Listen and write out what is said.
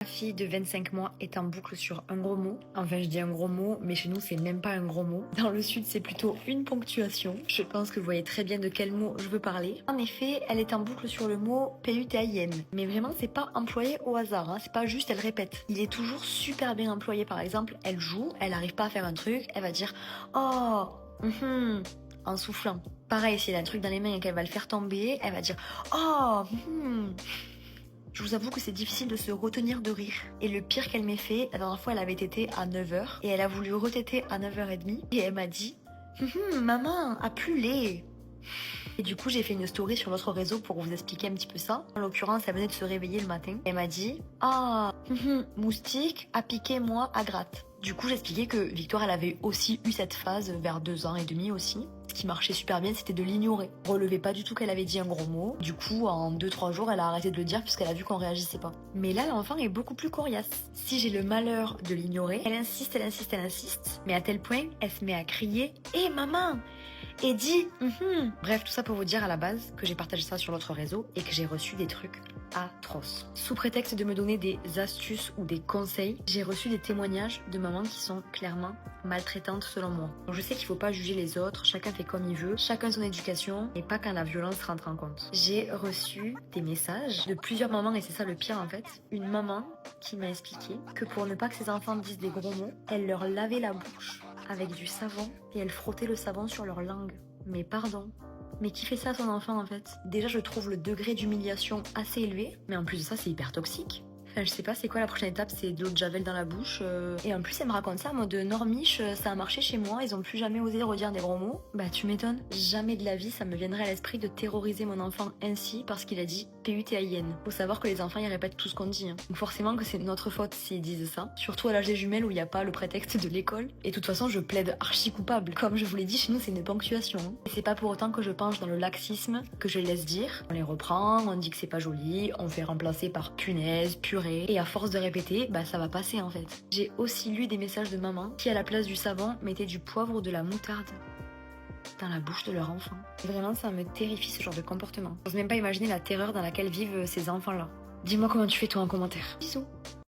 Ma fille de 25 mois est en boucle sur un gros mot. Enfin, je dis un gros mot, mais chez nous, c'est même pas un gros mot. Dans le sud, c'est plutôt une ponctuation. Je pense que vous voyez très bien de quel mot je veux parler. En effet, elle est en boucle sur le mot PUTAIN. Mais vraiment, c'est pas employé au hasard. Hein. C'est pas juste, elle répète. Il est toujours super bien employé. Par exemple, elle joue, elle arrive pas à faire un truc, elle va dire oh, en soufflant. Pareil, si elle a un truc dans les mains et qu'elle va le faire tomber, elle va dire oh, Je vous avoue que c'est difficile de se retenir de rire. Et le pire qu'elle m'ait fait, la dernière fois elle avait tété à 9h et elle a voulu retéter à 9h30 et elle m'a dit maman, a plus lait. Et du coup j'ai fait une story sur notre réseau pour vous expliquer un petit peu ça. En l'occurrence elle venait de se réveiller le matin. Elle m'a dit moustique, a piqué moi à gratte. Du coup j'expliquais que Victoire elle avait aussi eu cette phase vers 2 ans et demi aussi. Ce qui marchait super bien, c'était de l'ignorer. Relevait pas du tout qu'elle avait dit un gros mot. Du coup, en 2-3 jours, elle a arrêté de le dire puisqu'elle a vu qu'on réagissait pas. Mais là, l'enfant est beaucoup plus coriace. Si j'ai le malheur de l'ignorer, elle insiste, elle insiste, elle insiste. Mais à tel point, elle se met à crier « Hé maman !» et dit Bref, tout ça pour vous dire à la base que j'ai partagé ça sur l'autre réseau et que j'ai reçu des trucs atroces. Sous prétexte de me donner des astuces ou des conseils, j'ai reçu des témoignages de mamans qui sont clairement maltraitantes selon moi. Donc je sais qu'il faut pas juger les autres, chacun fait comme il veut, chacun son éducation et pas quand la violence rentre en compte. J'ai reçu des messages de plusieurs mamans et c'est ça le pire en fait. Une maman qui m'a expliqué que pour ne pas que ses enfants disent des gros mots, elle leur lavait la bouche avec du savon et elle frottait le savon sur leur langue. Mais pardon, mais qui fait ça à son enfant en fait? Déjà je trouve le degré d'humiliation assez élevé, mais en plus de ça c'est hyper toxique. Enfin, je sais pas c'est quoi la prochaine étape, c'est de l'eau de javel dans la bouche. Et en plus elle me raconte ça en mode normiche, ça a marché chez moi, ils ont plus jamais osé redire des gros mots. Bah tu m'étonnes, jamais de la vie ça me viendrait à l'esprit de terroriser mon enfant ainsi parce qu'il a dit PUTAIN. Faut savoir que les enfants ils répètent tout ce qu'on dit. Hein. Donc forcément que c'est notre faute s'ils disent ça. Surtout à l'âge des jumelles où il n'y a pas le prétexte de l'école. Et de toute façon je plaide archi coupable. Comme je vous l'ai dit, chez nous c'est une ponctuation. Hein. Et c'est pas pour autant que je penche dans le laxisme, que je les laisse dire. On les reprend, on dit que c'est pas joli, on fait remplacer par punaise, purée. Et à force de répéter, bah ça va passer en fait. J'ai aussi lu des messages de mamans qui à la place du savon mettaient du poivre ou de la moutarde dans la bouche de leur enfant. Et vraiment, ça me terrifie ce genre de comportement. J'ose même pas imaginer la terreur dans laquelle vivent ces enfants-là. Dis-moi comment tu fais toi en commentaire. Bisous.